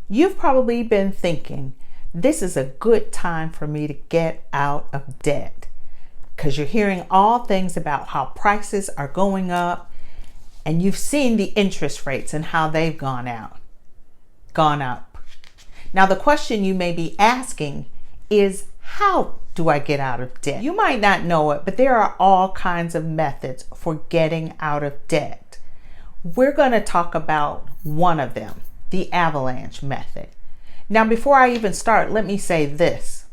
You've probably been thinking, this is a good time for me to get out of debt, because you're hearing all things about how prices are going up, and you've seen the interest rates and how they've gone up. Now, the question you may be asking is, how do I get out of debt? You might not know it, but there are all kinds of methods for getting out of debt. We're going to talk about one of them, the Avalanche Method. Now, before I even start, let me say this.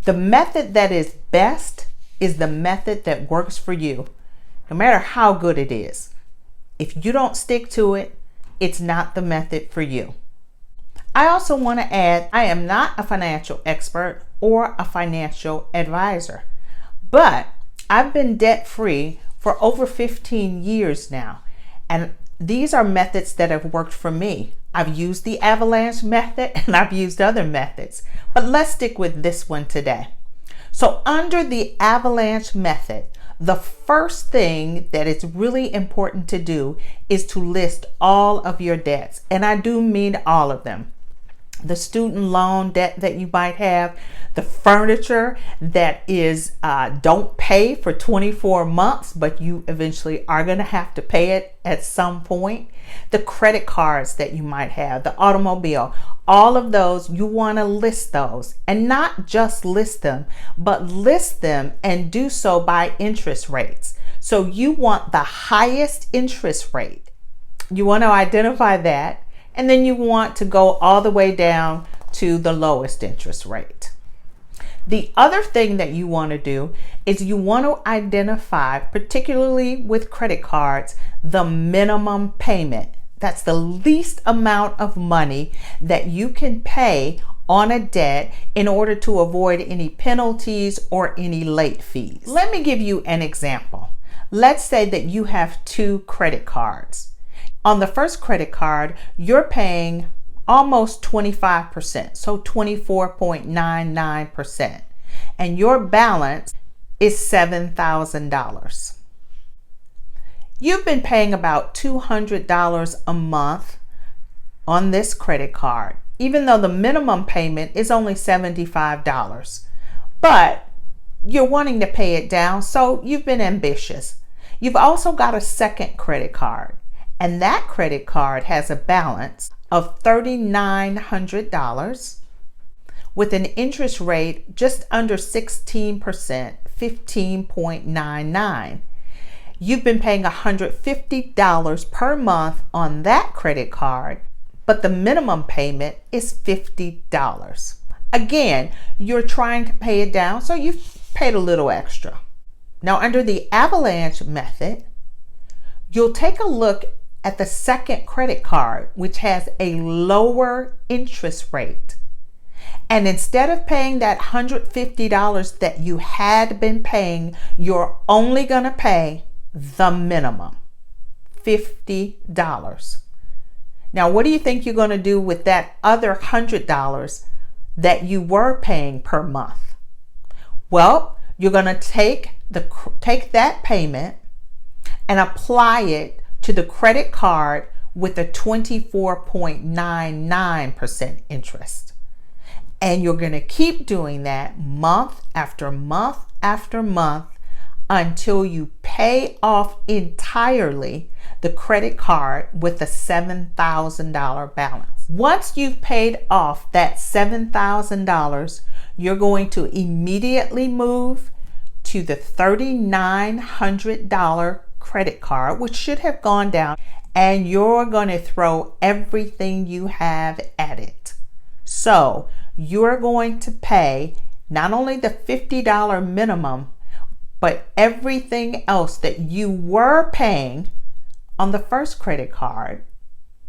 The method that is best is the method that works for you, no matter how good it is. If you don't stick to it, it's not the method for you. I also want to add, I am not a financial expert or a financial advisor, but I've been debt-free for over 15 years now, and these are methods that have worked for me. I've used the Avalanche Method and I've used other methods, but let's stick with this one today. So under the Avalanche Method, the first thing that it's really important to do is to list all of your debts. And I do mean all of them. The student loan debt that you might have, the furniture that is don't pay for 24 months, but you eventually are going to have to pay it at some point, the credit cards that you might have, the automobile, all of those, you want to list those, and not just list them, but list them and do so by interest rates. So you want the highest interest rate. You want to identify that. And then you want to go all the way down to the lowest interest rate. The other thing that you want to do is you want to identify, particularly with credit cards, the minimum payment. That's the least amount of money that you can pay on a debt in order to avoid any penalties or any late fees. Let me give you an example. Let's say that you have 2 credit cards. On the first credit card, you're paying almost 25%, so 24.99%, and your balance is $7,000. You've been paying about $200 a month on this credit card, even though the minimum payment is only $75. But you're wanting to pay it down, so you've been ambitious. You've also got a second credit card. And that credit card has a balance of $3,900 with an interest rate just under 16%, 15.99. You've been paying $150 per month on that credit card, but the minimum payment is $50. Again, you're trying to pay it down, so you've paid a little extra. Now, under the Avalanche Method, you'll take a look at the second credit card, which has a lower interest rate. And instead of paying that $150 that you had been paying, you're only going to pay the minimum, $50. Now, what do you think you're going to do with that other $100 that you were paying per month? Well, you're going to take that payment and apply it to the credit card with a 24.99% interest. And you're going to keep doing that month after month after month until you pay off entirely the credit card with a $7,000 balance. Once you've paid off that $7,000, you're going to immediately move to the $3,900 credit card, which should have gone down, and you're going to throw everything you have at it. So you're going to pay not only the $50 minimum, but everything else that you were paying on the first credit card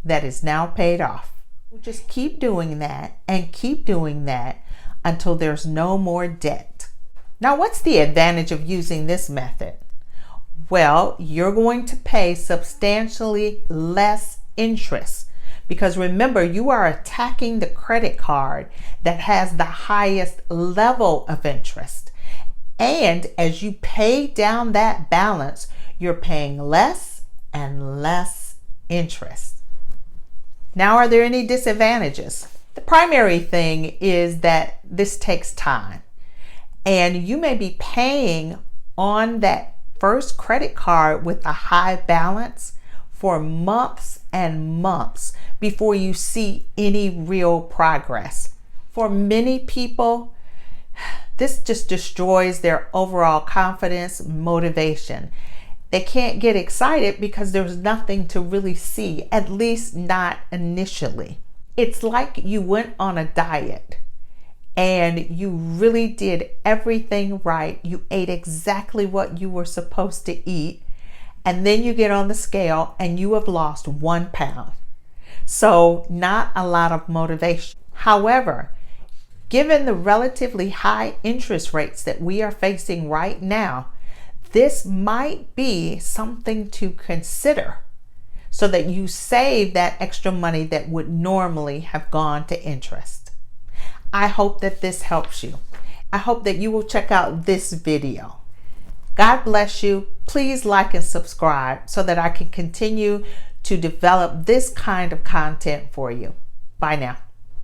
that is now paid off. Just keep doing that and keep doing that until there's no more debt. Now, what's the advantage of using this method? Well, you're going to pay substantially less interest, because remember, you are attacking the credit card that has the highest level of interest. And as you pay down that balance, you're paying less and less interest. Now, are there any disadvantages? The primary thing is that this takes time, and you may be paying on that first credit card with a high balance for months and months before you see any real progress. For many people, this just destroys their overall confidence, motivation. They can't get excited because there's nothing to really see, at least not initially. It's like you went on a diet and you really did everything right. You ate exactly what you were supposed to eat, and then you get on the scale and you have lost 1 pound. So not a lot of motivation. However, given the relatively high interest rates that we are facing right now, this might be something to consider so that you save that extra money that would normally have gone to interest. I hope that this helps you. I hope that you will check out this video. God bless you. Please like and subscribe so that I can continue to develop this kind of content for you. Bye now.